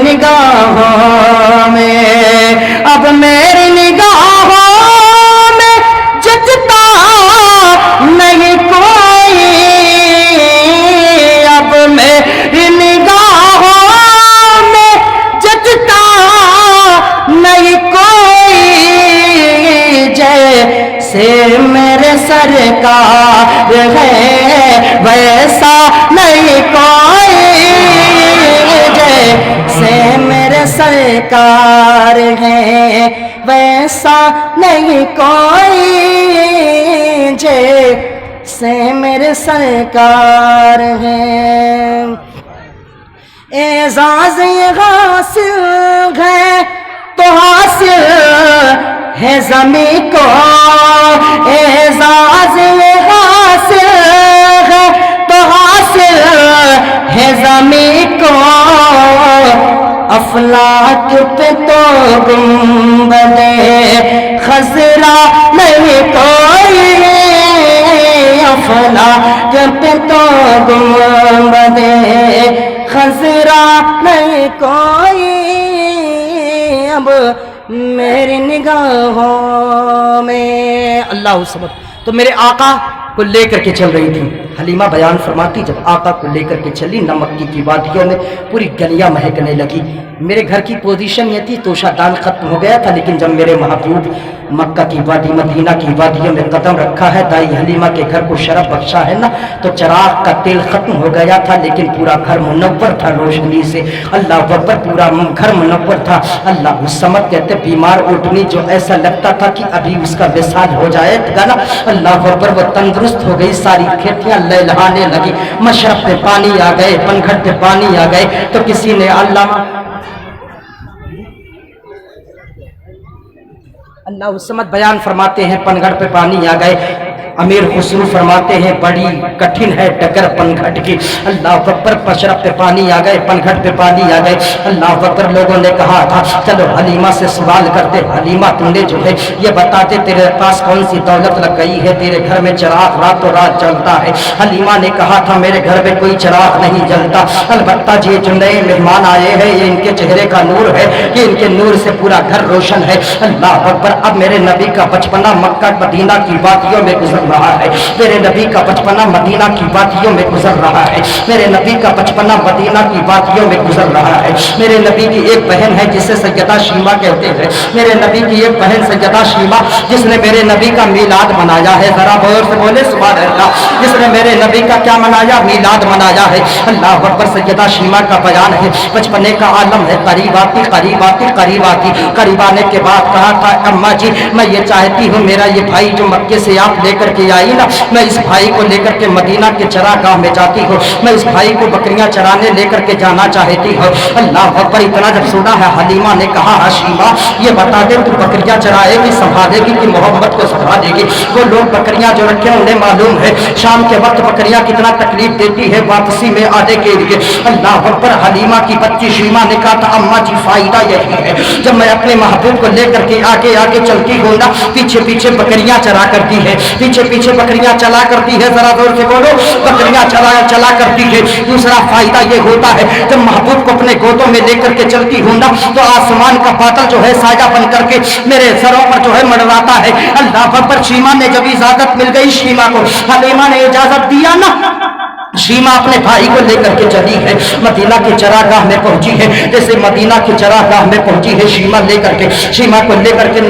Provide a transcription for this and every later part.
نگاہوں میں، اب میری نگاہوں میں جچتا نہیں کوئی، اب میری نگاہوں میں جچتا نہیں کوئی، جیسے میرے سرکار ہے ویسا نہیں کوئی، جیسے میرے سرکار ہے ویسا نہیں کوئی، جیسے میرے سرکار ہے۔ اعزاز یہ حاصل ہے تو حاصل ہے زمین کو، اعزاز یہ حاصل ہے تو حاصل ہے زمین کو، افلاک پہ تو گنبد خضرا نہیں کوئی، افلاک پہ تو گنبد خضرا نہیں کوئی، اب میری نگاہوں میں۔ اللہ صمد۔ تو میرے آقا کو لے کر کے چل رہی تھی حلیمہ، بیان فرماتی جب آقا کو لے کر کے چلی نمکی کی وادیوں میں پوری گلیاں مہکنے لگی۔ میرے گھر کی پوزیشن یہ تھی، توشہ دان ختم ہو گیا تھا، لیکن جب میرے محبوب مکہ کی وادی مدینہ کی وادیوں میں قدم رکھا ہے، دائی حلیمہ کے گھر کو شرف بخشا ہے نا، تو چراغ کا تیل ختم ہو گیا تھا لیکن پورا گھر منور تھا روشنی سے۔ اللہ اکبر، پورا گھر منور تھا۔ اللہ صمد کہتے بیمار اٹھنی جو ایسا لگتا تھا کہ ابھی اس کا وصال ہو جائے گا نا، اللہ اکبر، وہ تندرست ہو گئی، ساری کھیتیاں لہلہانے لگی، مشرب پہ پانی آ گئے، پنگھٹ پہ پانی آ گئے، تو کسی نے اللہ سمت بیان فرماتے ہیں پنگھڑ پہ پانی آ گئے۔ امیر خسرو فرماتے ہیں بڑی کٹھن ہے ڈگر پنگھٹ کی، اللہ اکبر، مشرب پہ پانی آ گئے، پنگھٹ پہ پانی آ گئے، اللہ اکبر۔ لوگوں نے کہا تھا چلو حلیمہ سے سوال کرتے، حلیمہ تم نے جو ہے یہ بتا دے تیرے پاس کون سی دولت لگ گئی ہے، تیرے گھر میں چراغ راتوں رات جلتا ہے۔ حلیمہ نے کہا تھا میرے گھر میں کوئی چراغ نہیں جلتا، البتہ یہ جو نئے مہمان آئے ہیں یہ ان کے چہرے کا نور ہے، یہ ان کے نور سے پورا گھر روشن ہے۔ اللہ اکبر۔ اب میرے نبی کا بچپنا مکہ مدینہ کی وادیوں میں گزر رہا ہے، میرے نبی کا بچپنا مدینہ کی وادیوں میں گزر رہا ہے، میرے نبی کا بچپنا مدینہ کی وادیوں میں گزر رہا ہے۔ میرے نبی کی ایک بہن ہے جسے سیدہ شیمہ کہتے ہیں، میرے نبی کی ایک بہن سیدہ شیمہ جس نے میرے نبی کا میلاد منایا ہے، ذرا غور سے بولے سبحان اللہ، جس نے میرے نبی کا کیا منایا، میلاد منایا ہے۔ اللہ اکبر۔ سیدہ شیمہ کا بیان ہے بچپنے کا عالم ہے، قریب آتی قریب آتی قریب آتی، قریب آنے کے بعد کہا تھا اماں جی میں یہ چاہتی ہوں میرا یہ بھائی جو مکے سے آپ لے کر کے آئی نا، میں اس بھائی کو لے کر کے مدینہ کے چراگاہ میں جاتی ہوں، میں اس بھائی کو بکریاں چرانے لے کر کے جانا چاہتی ہوں۔ اللہ اکبر۔ اتنا جب سنا ہے حلیمہ نے کہا شیمہ یہ بتا دے تو بکریاں چرائے گی سنبھالے گی کہ محمد کو سنبھالے گی؟ وہ لوگ بکریاں جو رکھے انہیں معلوم ہے شام کے وقت بکریاں کتنا تکلیف دیتی ہے واپسی میں آنے کے لیے۔ اللہ اکبر۔ حلیمہ کی بچی شیمہ نے کہا تھا اماں جی فائدہ یہی ہے جب میں اپنے محبوب کو لے کر کے آگے آگے چلتی ہوں نا، پیچھے پیچھے بکریاں چرا کرتی ہے، پیچھے پیچھے بکریاں چلا کرتی ہے، ذرا زور سے بولو، بکریاں چلا کرتی ہے۔ دوسرا فائدہ یہ ہوتا ہے جب محبوب کو اپنے گودوں میں لے کر کے چلتی ہوں نا تو آسمان کا بادل جو ہے سایہ بن کر کے میرے سروں پر جو ہے منڈراتا ہے۔ اللہ اکبر۔ شیمہ نے جب اجازت مل گئی شیمہ کو، حلیمہ نے اجازت دیا نا، شیمہ اپنے بھائی کو لے کر کے چلی ہے، مدینہ کے چراگاہ میں پہنچی ہے۔ جیسے مدینہ کے چراگاہ میں پہنچی ہے شیمہ لے کر کے، شیمہ کو لے کر کے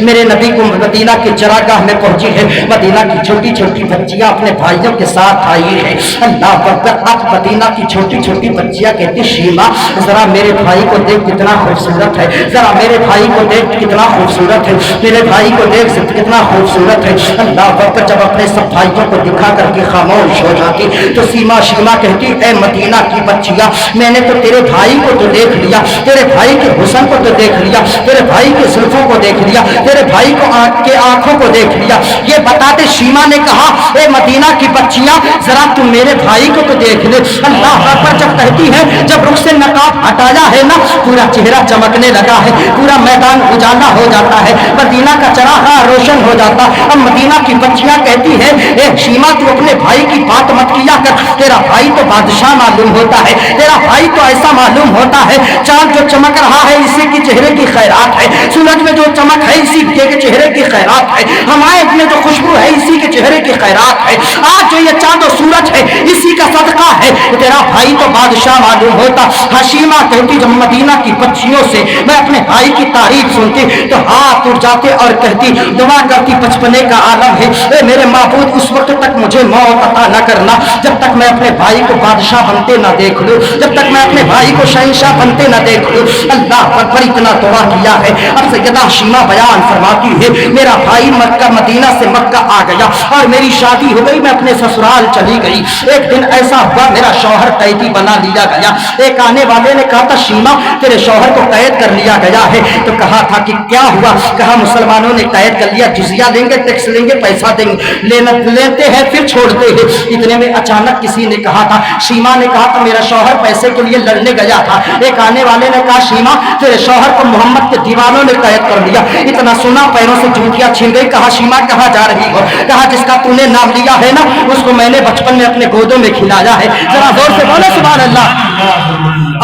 میرے نبی کو مدینہ کے چراگاہ میں پہنچی ہے۔ مدینہ کی چھوٹی چھوٹی بچیاں اپنے بھائیوں کے ساتھ آئی ہے۔ اللہ اکبر۔ اب مدینہ کی چھوٹی چھوٹی بچیاں کہتی شیمہ ذرا میرے بھائی کو دیکھ کتنا خوبصورت ہے، ذرا میرے بھائی کو دیکھ کتنا خوبصورت ہے، میرے بھائی کو دیکھ کتنا خوبصورت ہے۔ اللہ اکبر۔ جب اپنے سب بھائیوں کو دکھا کر کے خاموش ہو جاتی تو شیمہ کہتی اے مدینہ کی بچیاں میں نے تو تیرے بھائی کو تو دیکھ لیا، تیرے بھائی کے حسن کو تو دیکھ لیا، تیرے بھائی کے زلفوں کو دیکھ لیا، تیرے بھائی کو کے آنکھوں کو دیکھ لیا، یہ بتا دے شیمہ نے کہا اے مدینہ کی بچیاں ذرا تم میرے بھائی کو تو دیکھ لے۔ اللہ اکبر۔ جب کہتی ہے جب رخ سے نقاب ہٹایا ہے نا پورا چہرہ چمکنے لگا ہے، پورا میدان اجالا ہو جاتا ہے، مدینہ کا چراغاہ روشن ہو جاتا۔ اب مدینہ کی بچیاں کہتی ہے اے شیمہ تو اپنے بھائی کی بات मोहब्बत मत किया कर, तेरा भाई तो बादशाह मालूम होता है, तेरा भाई तो ऐसा मालूम होता है, चांद जो चमक रहा है इसी के चेहरे की खैरात है, सूरज में जो चमक है इसी के चेहरे की खैरात है, हमारे में जो खुशबू है इसी के चेहरे की खैरात है, आज जो ये चांद और सूरज है इसी का सदका है, तेरा भाई तो बादशाह मालूम होता। हशीमा कहती जब मदीना की बच्चियों से मैं अपने भाई की तारीफ सुनती तो हाथ उठ जाते और कहती दुआ करती बचपने का आलम है, ए मेरे माबूद उस वक्त तक मुझे मौत अता न करना जब तक मैं अपने भाई को बादशाह बनते न देख लूं, जब तक मैं अपने भाई को शहंशाह बनते न देख लूं। अल्लाह पर इतना दुआ किया है। अब सैयदा हशीमा बयान फरमाती है मेरा भाई मक्का मदीना से मक्का आ गया और मेरी शादी हो गई, मैं अपने ससुराल चली गई। एक दिन ऐसा हुआ मेरा शौहर कैदी बना लिया गया। एक आने वाले ने कहा था शीमा तेरे शौहर को कैद कर लिया गया है, तो कहा था कि क्या हुआ? कहा मुसलमानों ने कैद कर लिया, जुजिया देंगे, टैक्स लेंगे, पैसा देंगे, लेते हैं फिर छोड़ते हैं। इतने में अचानक किसी ने कहा था, शीमा ने कहा था मेरा शौहर पैसे के लिए लड़ने गया था। एक आने वाले ने कहा शीमा तेरे शौहर को मोहम्मद के दीवानों ने कैद कर लिया। इतना सुना पैरों से जूतियां छीन गई। कहा शीमा कहाँ जा रही हो? कहा जिसका तूने नाम लिया है ना उसको मैंने बचपन में अपने गोदों में खिलाया है। जरा जोर से बोलो सुभान अल्लाह,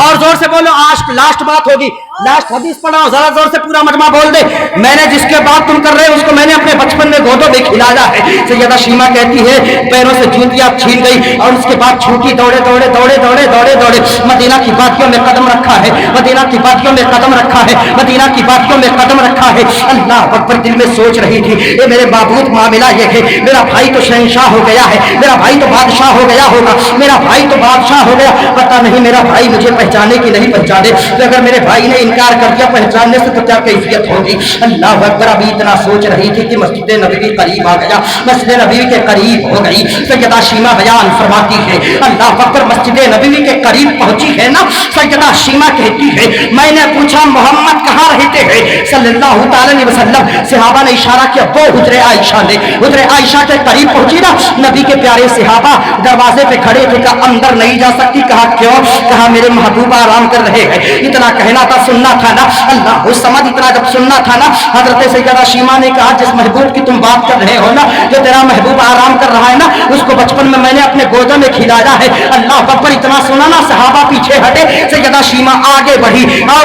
और जोर से बोलो। आज लास्ट बात होगी, लास्ट हदीस पढ़ाओ, जरा जोर से पूरा मजमा बोल दे। मैंने जिसके बात तुम कर रहे हो उसको मैंने अपने बचपन में गोदों में खिलाया है। सैयदा शीमा कहती है पैरों से जूतियां छीन गई और उसके बाद छूटी दौड़े दौड़े दौड़े दौड़े दौड़े दौड़े मदीना की वादियों में कदम रखा है, मदीना की वादियों में कदम रखा है, मदीना की वादियों में कदम रखा है। अल्लाह अकबर दिल में सोच रही थी ये मेरे बाबूत मामला ये है, मेरा भाई तो शहंशाह हो गया है, मेरा भाई तो बादशाह हो गया होगा, मेरा भाई तो बादशाह हो गया, पता नहीं मेरा भाई मुझे पहचाने की नहीं पहचाने, तो अगर मेरे भाई ने इनकार कर दिया पहचानने से तो क्या कैफियत होगी। अल्लाह अकबर अभी इतना सोच रही थी कि मस्जिद नबवी करीब आ गया, मस्जिद नबवी के करीब हो गई। सैयदा शीमा बयान फरमाती है अल्लाह अकबर मस्जिद नबवी के करीब पहुंची है ना, सैयदा शीमा कहती है मैंने पूछा मोहम्मद कहाँ रहते हैं सल्लल्लाहु अलैहि वसल्लम। सहाबा ने इशारा किया वो हुजरे आयशा ने, हुजरे आयशा के करीब पहुंची ना, नबी के प्यारे सहाबा दरवाजे पे खड़े थे। कहा अंदर नहीं जा सकती। कहा क्यों? कहा मेरे महबूब आराम कर रहे हैं। इतना कहना था सुनना था ना, अल्लाह उस समझ इतना जब सुनना था ना, हजरत सैयदा शीमा ने कहा जिस महबूब की तुम बात कर रहे हो ना, जो तेरा महबूब आराम कर रहा है ना, उसको बचपन में मैंने अपने गोदों में खिलाया है। अल्लाह अकबर इतना सुना ना, सहाबा पीछे हटे, सैयदा शीमा आगे बढ़ी और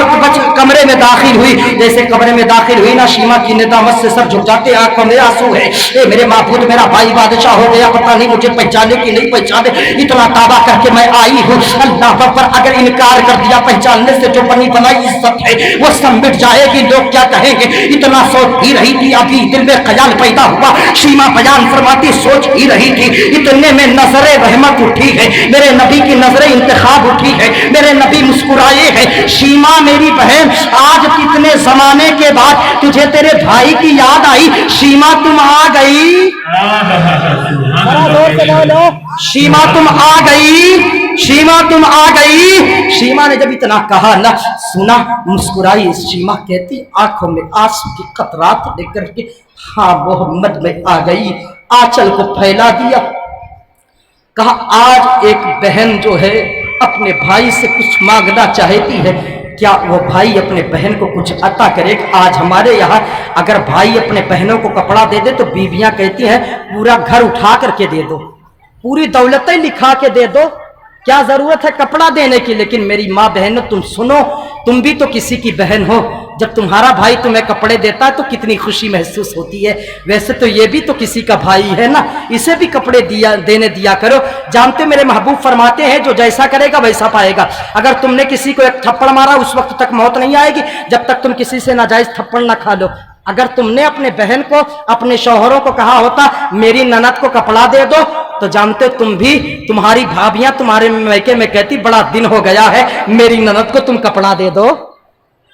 कमरे में दाखिल हुई। जैसे कमरे में दाखिल हुई ना, शीमा की निदामत से सर झुक जाते, आंखों में आंसू है। ए मेरे माबूद मेरा भाई बादशाह हो गया, पता नहीं मुझे पहचाने की नहीं पहचाने, इतना दावा करके मैं आई हूँ। अल्लाह अकबर अगर इनकार कर दिया पहचानने से जो बनी बनाई इज्जत है वो सब मिट जाएगी, लोग क्या कहेंगे। इतना सोच ही रही थी, अभी दिल में ख्याल पैदा हुआ। शीमा बयान फरमाती सोच ही रही थी, इतने में नजरे रहमत उठी है, मेरे नबी की नजरे इंतखाब उठी है, मेरे नबी मुस्कुराए हैं। शीमा मेरी बहन आज कितने जमाने के बाद तुझे तेरे भाई की याद आई, शीमा तुम आ गई। शीमा तुम आ गई, शीमा तुम आ गई। शीमा ने जब इतना कहा ना, सुना, मुस्कुराई। शीमा कहती आंखों में आंसू की कतरात लेकर के हाँ मोहम्मद में आ गई, आंचल को फैला दिया। कहा आज एक बहन जो है अपने भाई से कुछ मांगना चाहती है, क्या वो भाई अपने बहन को कुछ अता करेगा? आज हमारे यहाँ अगर भाई अपने बहनों को कपड़ा दे दे तो बीवियां कहती हैं पूरा घर उठा करके दे दो, पूरी दौलतें लिखा के दे दो, क्या जरूरत है कपड़ा देने की। लेकिन मेरी माँ बहन तुम सुनो, तुम भी तो किसी की बहन हो, जब तुम्हारा भाई तुम्हें कपड़े देता है तो कितनी खुशी महसूस होती है। वैसे तो ये भी तो किसी का भाई है ना, इसे भी कपड़े देने दिया करो। जानते मेरे महबूब फरमाते हैं जो जैसा करेगा वैसा पाएगा। अगर तुमने किसी को एक थप्पड़ मारा उस वक्त तक मौत नहीं आएगी जब तक तुम किसी से नाजायज थप्पड़ ना खा लो। अगर तुमने अपने बहन को अपने शौहरों को कहा होता मेरी ननद को कपड़ा दे दो, तो जानते तुम भी, तुम्हारी भाभियां तुम्हारे मैके में कहती बड़ा दिन हो गया है, मेरी ननद को तुम कपड़ा दे दो,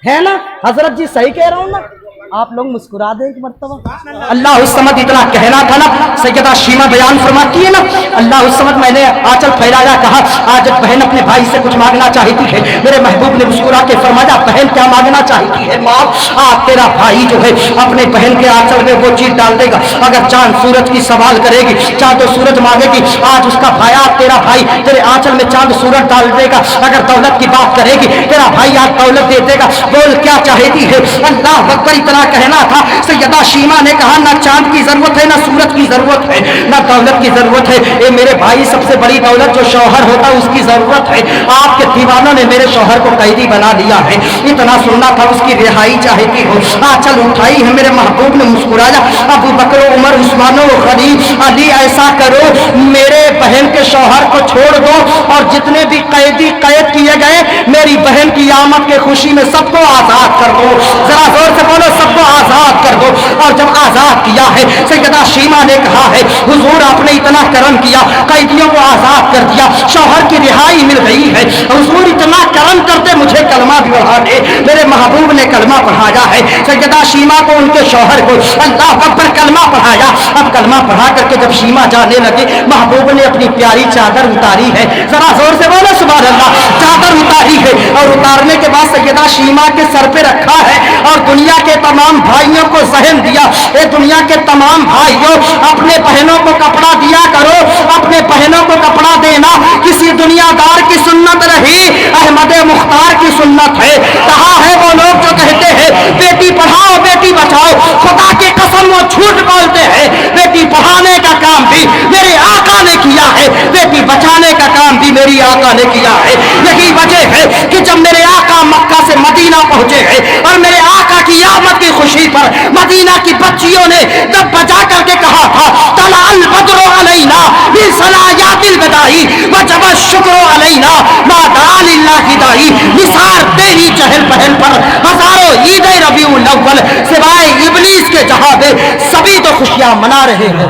है ना? हजरत जी सही कह रहा हूं ना? आप लोग मुस्कुरा दे एक मर्तबा। अल्लाह उस समझ इतना कहना था ना, सैयदा शीमा बयान फरमाती है ना, अल्लाह उस समझ मैंने आंचल फैलाया। कहा आज बहन अपने भाई से कुछ मांगना चाहती है, मेरे महबूब ने मुस्कुरा के फरमाया बहन क्या मांगना चाहती है? माँ आज तेरा भाई जो है अपने बहन के आंचल में वो चीज डाल देगा, अगर चांद सूरज की सवाल करेगी, चांद और सूरज मांगेगी, आज उसका भाई, आज तेरा भाई तेरे आंचल में चांद सूरज डाल देगा। अगर दौलत की बात करेगी तेरा भाई आज दौलत दे देगा। बोल क्या चाहती है? अल्लाह अकबर इतना इतना कहना था। सैयदा शीमा ने कहा ना चांद की जरूरत है, ना सूरज की जरूरत है, ना दौलत की जरूरत है। ये मेरे भाई सबसे बड़ी दौलत जो शौहर होता है उसकी जरूरत है। आपके दीवानों ने मेरे शौहर को कैदी बना दिया है। इतना सुनना था उसकी रिहाई चाहती हो। आंचल उठाई है मेरे महबूब ने मुस्कुराया। अबू बकर उमर उस्मान गनी अली ऐसा करो मेरे बहन के शौहर को छोड़ दो और जितने भी कैदी कैद किए गए मेरी बहन की आमद के खुशी में सबको आजाद कर दो। जरा जोर से बोलो सबको आजाद कर दो। और जब आजाद किया है सैयदा शीमा ने कहा है हुजूर आपने इतना करम किया, कैदियों को आजाद कर दिया, शौहर की रिहाई मिल गई है। हुजूर इतना करम करते मुझे कलमा भी पढ़ा दे। मेरे महबूब ने कलमा पढ़ाया है। सैयदा शीमा को उनके शौहर को अल्लाह अकबर कलमा पढ़ाया। अब कलमा पढ़ा करके जब शीमा जाने लगे महबूब ने अपनी प्यारी चादर उतारी है। जरा जोर से बोलो सुभान अल्लाह। चादर उतारी है और उतारने के बाद सैयदा शीमा के सर पे रखा है और दुनिया के तमाम भाइयों को जहन दिया, ये दुनिया के तमाम भाइयों अपने बहनों को कपड़ा दिया करो, अपने बहनों को कपड़ा देना किसी दुनियादार की सुन्नत रही, अहमद मुख्तार की सुन्नत है। कहा है वो लोग जो कहते हैं बेटी पढ़ाओ बेटी बचाओ, खुदा की कसम वो झूठ बोलते हैं। बेटी पढ़ाने का काम भी मेरे आका ने किया है, बेटी बचाने का काम भी मेरी आका ने किया है। यही वजह है कि जब मेरे आका मक्का से मदीना पहुंचे हैं और मेरे आका की आमद की खुशी पर मदीना की बच्चियों ने तब बजा करके कहा था तला अल बद्र अलैना बिन सलायातिल बदाई वजब शुक्र अलैना मा दआ लिल्लाह की दाई। निसार तेरी चहल पहल पर हजारों ईद रबीउल अव्वल सिवाय इब्लीस के जहां पे सभी तो खुशियां मना रहे हैं।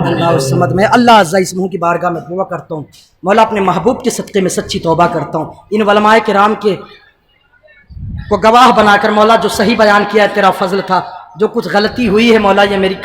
अल्लाह उस समझ में अल्लाह अज़्ज़ा इस मुँह की बारगाह में दुआ करता हूँ मौला अपने महबूब के सदक़े में सच्ची तौबा करता हूँ। इन उलमाए किराम के को गवाह बनाकर मौला जो सही बयान किया है तेरा फजल था, जो कुछ गलती हुई है मौला ये मेरी